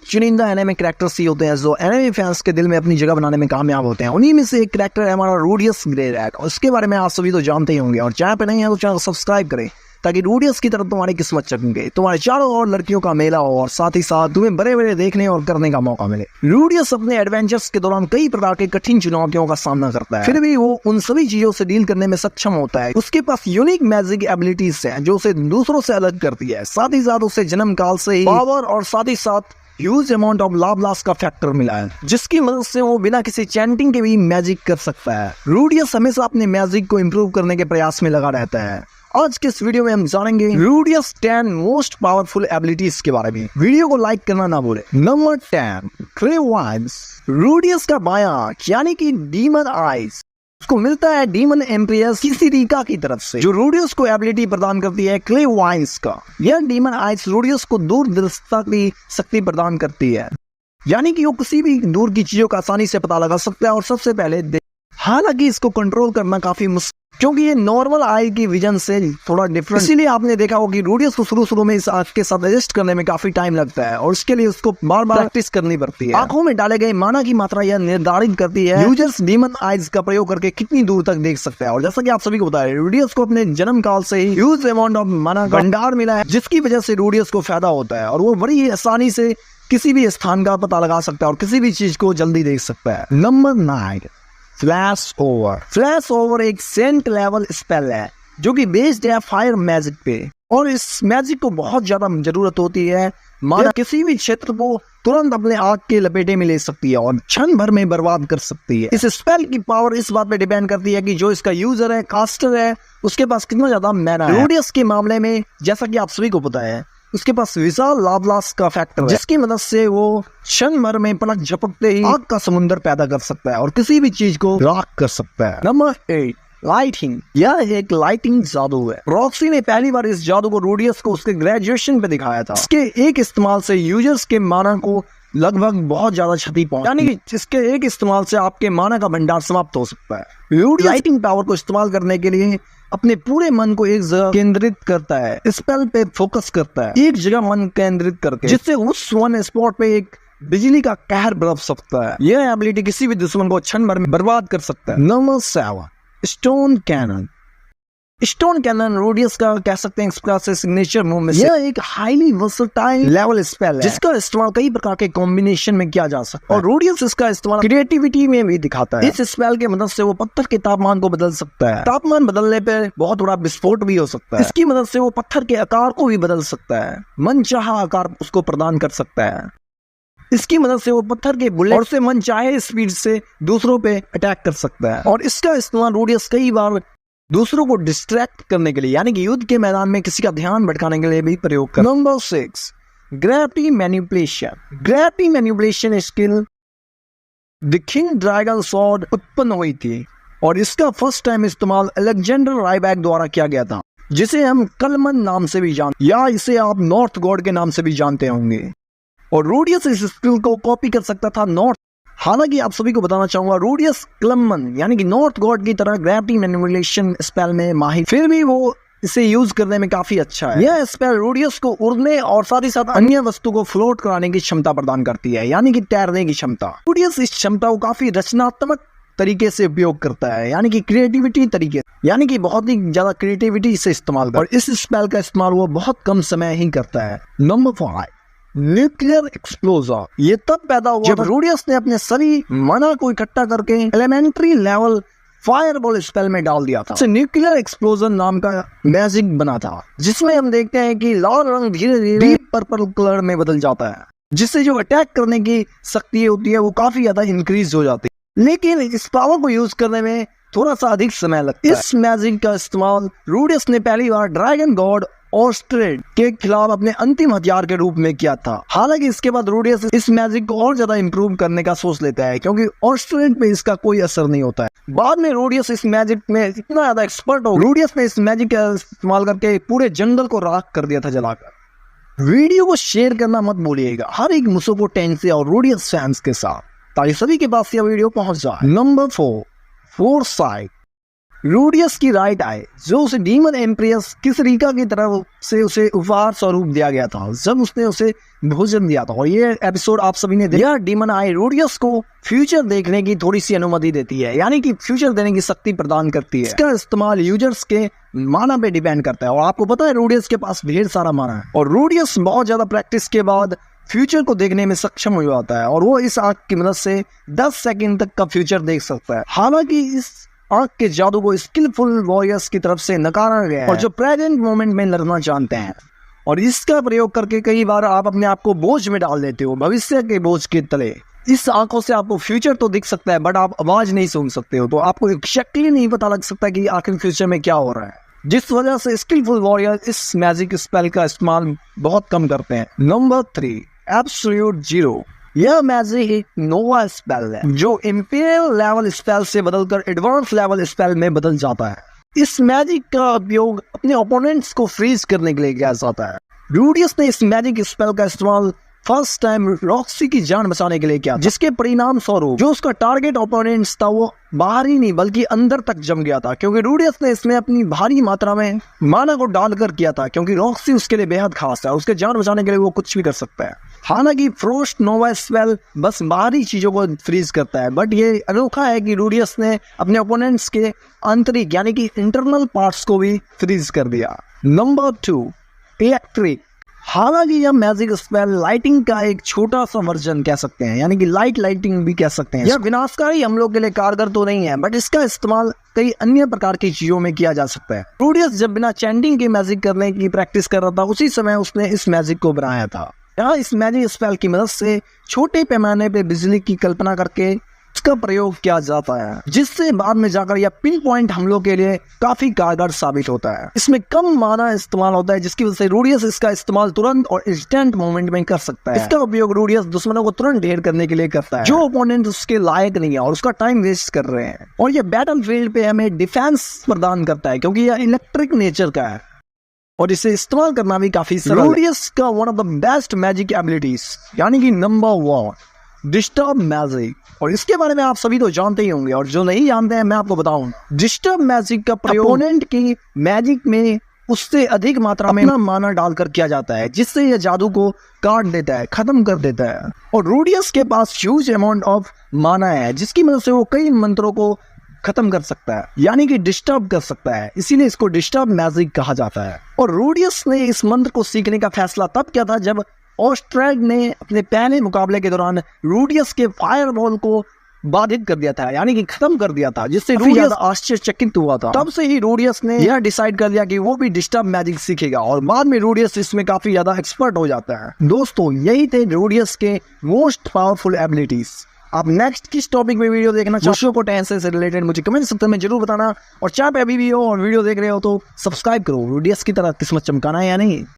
चुनिंदा anime characters ही होते हैं जो एनिमे फैंस के दिल में अपनी जगह बनाने में कामयाब होते हैं। उन्हीं में से एक कैरेक्टर है हमारा रूडियस ग्रे रैट, और उसके बारे में आप सभी तो जानते ही होंगे। और चैनल पे नहीं है तो चैनल सब्सक्राइब करें ताकि रूडियस की तरफ तुम्हारी किस्मत चमके, तुम्हारे चारों ओर लड़कियों का मेला हो और साथ ही साथ तुम्हें बड़े बड़े देखने और करने का मौका मिले। रूडियस अपने एडवेंचर्स के दौरान कई प्रकार के कठिन चुनौतियों का सामना करता है, फिर भी वो उन सभी चीजों से डील करने में सक्षम होता है। उसके पास यूनिक मैजिक एबिलिटीज है जो उसे दूसरों से अलग करती है। साथ ही साथ उसे जन्म काल से ही पावर और साथ ही साथ ह्यूज अमाउंट ऑफ लाब्लास का फैक्टर मिला है, जिसकी मदद से वो बिना किसी चैंटिंग के भी मैजिक कर सकता है। रूडियस हमेशा अपने मैजिक को इम्प्रूव करने के प्रयास में लगा रहता है। आज के इस वीडियो में हम जानेंगे रूडियस 10 मोस्ट पावरफुल एबिलिटीज के बारे में। वीडियो को लाइक करना ना भूले। Number 10, क्लेव eyes. रूडियस का बायां यानी कि डीमन आइज उसको मिलता है डीमन एम्प्रेस किसिरिका की तरफ से, जो रूडियस को एबिलिटी प्रदान करती है क्लेव आइज का। यह डीमन आइज रूडियस को दूरदर्शिता की शक्ति प्रदान करती है, यानी कि वो किसी भी दूर की चीजों का आसानी से पता लगा सकता है और सबसे पहले हालांकि इसको कंट्रोल करना काफी मुश्किल, क्योंकि ये नॉर्मल आई की विजन से थोड़ा डिफरेंट। इसीलिए आपने देखा होगा कि रूडियस को शुरू में इस आंख के साथ एडजस्ट करने में काफी टाइम लगता है और उसके लिए उसको बार बार प्रैक्टिस करनी पड़ती है। आंखों में डाले गए माना की मात्रा यह निर्धारित करती है यूजर्स डीमन आइज का प्रयोग करके कितनी दूर तक देख सकता है। और जैसा कि आप सभी को पता है, रूडियस को अपने जन्म काल से ही ह्यूज अमाउंट ऑफ माना का भंडार मिला है, जिसकी वजह से रूडियस को फायदा होता है और वो बड़ी आसानी से किसी भी स्थान का पता लगा सकता है और किसी भी चीज को जल्दी देख सकता है। Number 9, flash over. Flash over एक सेंट लेवल स्पेल है जो कि बेस्ड है फायर मैजिक पे, और इस मैजिक को बहुत ज्यादा जरूरत होती है। माना किसी भी क्षेत्र को तुरंत अपने आग के लपेटे में ले सकती है और क्षण भर में बर्बाद कर सकती है। इस स्पेल की पावर इस बात पे डिपेंड करती है कि जो इसका यूजर है, कास्टर है, उसके पास कितना ज्यादा मैना है। रूडियस के मामले में जैसा कि आप सभी को पता है, उसके पास विशाल लाब्लास का फैक्टर है, जिसकी मदद से वो क्षण भर में पलक झपकते ही आग का समुद्र पैदा कर सकता है और किसी भी चीज को राख कर सकता है। Number 8, lighting. यह एक लाइटिंग जादू है। रॉक्सी ने पहली बार इस जादू को रूडियस को उसके ग्रेजुएशन पे दिखाया था। इसके एक इस्तेमाल से यूजर्स के माना को लगभग बहुत ज्यादा क्षति पहुंच, यानी कि इसके एक इस्तेमाल से आपके माना का भंडार समाप्त हो सकता है। लाइटिंग पावर को इस्तेमाल करने के लिए अपने पूरे मन को एक जगह केंद्रित करता है, स्पेल पे फोकस करता है, एक जगह मन केंद्रित करके, जिससे उस वन स्पॉट पे एक बिजली का कहर बरस सकता है। यह एबिलिटी किसी भी दुश्मन को क्षण भर में बर्बाद कर सकता है। Number 7, stone cannon. Stone cannon Rudeus का कह सकते हैं एक्सप्लोसिव सिग्नेचर मूव में से यह एक हाईली वर्सेटाइल लेवल स्पेल है, जिसका इस्तेमाल कई प्रकार के कॉम्बिनेशन में किया जा सकता है और रूडियस इसका इस्तेमाल क्रिएटिविटी में भी दिखाता है। इस स्पेल के मदद से वो पत्थर के तापमान को बदल सकता है। तापमान बदलने पे बहुत बड़ा विस्फोट भी हो सकता है। इसकी मदद से वो पत्थर के आकार को भी बदल सकता है, मनचाहा आकार उसको प्रदान कर सकता है। इसकी मदद से वो पत्थर के बुलेट से मनचाहे स्पीड से दूसरों पे अटैक कर सकता है। और इसका इस्तेमाल रूडियस कई बार दूसरों को डिस्ट्रैक्ट करने के लिए, यानी कि युद्ध के मैदान में किसी का ध्यान भटकाने के लिए भी प्रयोग कर। Number 6, gravity manipulation. Gravity manipulation skill the king dragon sword उत्पन्न हुई थी और इसका फर्स्ट टाइम इस्तेमाल अलेक्जेंडर रायबैक द्वारा किया गया था, जिसे हम कलमन नाम से भी जानते, या इसे आप नॉर्थ गॉड के नाम से भी जानते होंगे। और रूडियस इस स्किल को कॉपी कर सकता था नॉर्थ। हालांकि आप सभी को बताना चाहूंगा, रूडियस क्लमन यानी कि नॉर्थ गॉड की तरह ग्रेविटी मैनिपुलेशन स्पेल में माहिर, फिर भी वो इसे यूज करने में काफी अच्छा है। यह स्पेल रूडियस को उड़ने और साथ ही साथ अन्य वस्तु को फ्लोट कराने की क्षमता प्रदान करती है, यानी कि तैरने की क्षमता। रूडियस इस क्षमता को काफी रचनात्मक तरीके से उपयोग करता है, यानी कि क्रिएटिविटी तरीके, यानी कि बहुत ही ज्यादा क्रिएटिविटी से इस्तेमाल कर, और इस स्पेल का इस्तेमाल वो बहुत कम समय ही करता है। Number 5, nuclear एक्सप्लोजर। ये तब पैदा हुआ जब रूडियस ने अपने सभी मना को इकट्ठा करके एलिमेंट्री लेवल फायरबॉल स्पेल में डाल दिया था। न्यूक्लियर एक्सप्लोजन नाम का मैजिक बना था, जिसमें हम देखते हैं कि लाल रंग धीरे धीरे डीप पर्पल कलर में बदल जाता है, जिससे जो अटैक करने की शक्ति होती है वो काफी ज्यादा इंक्रीज हो जाती है। लेकिन इस पावर को यूज करने में थोड़ा सा अधिक समय लगता है। इस मैजिक का इस्तेमाल रूडियस ने पहली बार ड्रैगन गॉड ऑस्ट्रेड के खिलाफ अपने अंतिम हथियार के रूप में किया था। हालांकि इसके बाद रूडियस इस मैजिक को और ज्यादा इंप्रूव करने का सोच लेता है, क्योंकि ऑस्ट्रेड पे इसका कोई असर नहीं होता है। बाद में रूडियस इस मैजिक में इतना ज्यादा एक्सपर्ट हो, रूडियस ने इस मैजिक का इस्तेमाल करके पूरे जंगल को राख कर दिया था जलाकर। वीडियो को शेयर करना मत भूलिएगा हर एक मुसोको टेंसे और रूडियस फैंस के साथ, ताकि सभी के पास यह वीडियो पहुंच जाए। Number 4, foresight. रूडियस की राइट आई जो उसे डीमन एम्प्रेस किसरिका की तरफ से उसे उपहार स्वरूप दिया गया था जब उसने उसे भोजन दिया था। और ये एपिसोड आप सभी ने देखा। डीमन आई रूडियस को फ्यूचर देखने की थोड़ी सी अनुमति देती है, यानी कि फ्यूचर देने की शक्ति प्रदान करती है। इसका इस्तेमाल यूजर्स के माना पे डिपेंड करता है और आपको पता है रूडियस के पास ढेर सारा माना है और रूडियस बहुत ज्यादा प्रैक्टिस के बाद फ्यूचर को देखने में सक्षम हो जाता है और वो इस आंख की मदद से 10 सेकंड तक का फ्यूचर देख सकता है। हालांकि इस आंख के जादू को स्किलफुल वॉरियर्स की तरफ से नकारा गया है और जो प्रेजेंट मोमेंट में लड़ना जानते हैं, और इसका प्रयोग करके कई बार आप अपने आप को बोझ में डाल देते हो, भविष्य के बोझ के तले। इस आंखों से आपको फ्यूचर तो दिख सकता है बट आप आवाज नहीं सुन सकते हो, तो आपको एग्जैक्टली नहीं पता लग सकता कि आखिर फ्यूचर में क्या हो रहा है, जिस वजह से स्किलफुल वॉरियर इस मैजिक स्पेल का इस्तेमाल बहुत कम करते हैं। Number 3, absolute zero. यह मैजिक एक नोवा स्पेल है जो इंपीरियल लेवल स्पेल से बदलकर एडवांस लेवल स्पेल में बदल जाता है। इस मैजिक का उपयोग अपने ओपोनेंट्स को फ्रीज करने के लिए किया जाता है। रूडियस ने इस मैजिक स्पेल का इस्तेमाल फर्स्ट टाइम रॉक्सी की जान बचाने के लिए किया, जिसके परिणाम स्वरूप जो उसका टारगेट ओपोनेंट्स था वो बाहर ही नहीं बल्कि अंदर तक जम गया था, क्योंकि रूडियस ने इसमें अपनी भारी मात्रा में माना को डालकर किया था, क्योंकि रॉक्सी उसके लिए बेहद खास है। उसके जान बचाने के लिए वो कुछ भी कर सकता है। हालांकि फ्रोस्ट नोवा स्पेल बस बाहरी चीजों को फ्रीज करता है, बट ये अनोखा है कि रूडियस ने अपने ओपोनेंट्स के आंतरिक यानी कि इंटरनल पार्ट्स को भी फ्रीज कर दिया। Number 2, electric. हालांकि यह मैजिक स्पेल लाइटिंग का एक छोटा सा वर्जन कह सकते हैं, यानी कि लाइटिंग भी कह सकते हैं। यह विनाशकारी हमलों के लिए कारगर तो नहीं है, बट इसका इस्तेमाल कई अन्य प्रकार की चीजों में किया जा सकता है। रूडियस जब बिना चैंटिंग के मैजिक करने की प्रैक्टिस कर रहा था, उसी समय उसने इस मैजिक को बनाया था। यहाँ इस मैजिक स्पेल की मदद से छोटे पैमाने पे बिजली की कल्पना करके इसका प्रयोग किया जाता है, जिससे बाद में जाकर यह पिन पॉइंट हमलों के लिए काफी कारगर साबित होता है। इसमें कम माना इस्तेमाल होता है, जिसकी वजह से रूडियस इसका इस्तेमाल तुरंत और इंस्टेंट मोमेंट में कर सकता है। इसका उपयोग रूडियस दुश्मनों को तुरंत ढेर करने के लिए करता है जो ओपोनेंट उसके लायक नहीं है और उसका टाइम वेस्ट कर रहे हैं। और यह बैटल फील्ड पे हमें डिफेंस प्रदान करता है, क्योंकि यह इलेक्ट्रिक नेचर का है और इसे इस्तेमाल करना भी काफी सरल है। रूडियस का one of the best magic abilities यानी कि नंबर 1, डिस्टर्ब मैजिक। और इसके बारे में आप सभी तो जानते ही होंगे, और जो नहीं जानते हैं मैं आपको बताऊं। डिस्टर्ब मैजिक का प्रयोग ओपोनेंट की मैजिक में उससे अधिक मात्रा में माना डालकर किया जाता है, जिससे यह जादू को काट देता है, खत्म कर देता है। और रूडियस के पास ह्यूज अमाउंट ऑफ माना है, जिसकी मदद से वो कई मंत्रों को खत्म कर सकता है, यानी कि डिस्टर्ब कर सकता है। इसीलिए इसको डिस्टर्ब मैजिक कहा जाता है। और रूडियस ने इस मंत्र को सीखने का फैसला तब किया था जब ऑस्ट्रेड ने अपने पहले मुकाबले के दौरान रूडियस के फायर बॉल को बाधित कर दिया था, यानी कि खत्म कर दिया था, जिससे रूडियस आश्चर्यचकित हुआ था। तब से ही रूडियस ने यह डिसाइड कर लिया कि वो भी डिस्टर्ब मैजिक सीखेगा और बाद में रूडियस इसमें काफी ज्यादा एक्सपर्ट हो जाता है। दोस्तों, यही थे रूडियस के मोस्ट पावरफुल एबिलिटीज। आप नेक्स्ट किस टॉपिक में वीडियो देखना चाहते हो, टेंसेस से रिलेटेड मुझे कमेंट सेक्शन में जरूर बताना। और चाहे अभी भी हो और वीडियो देख रहे हो तो सब्सक्राइब करो। रूडियस की तरह किस्मत चमकाना है या नहीं।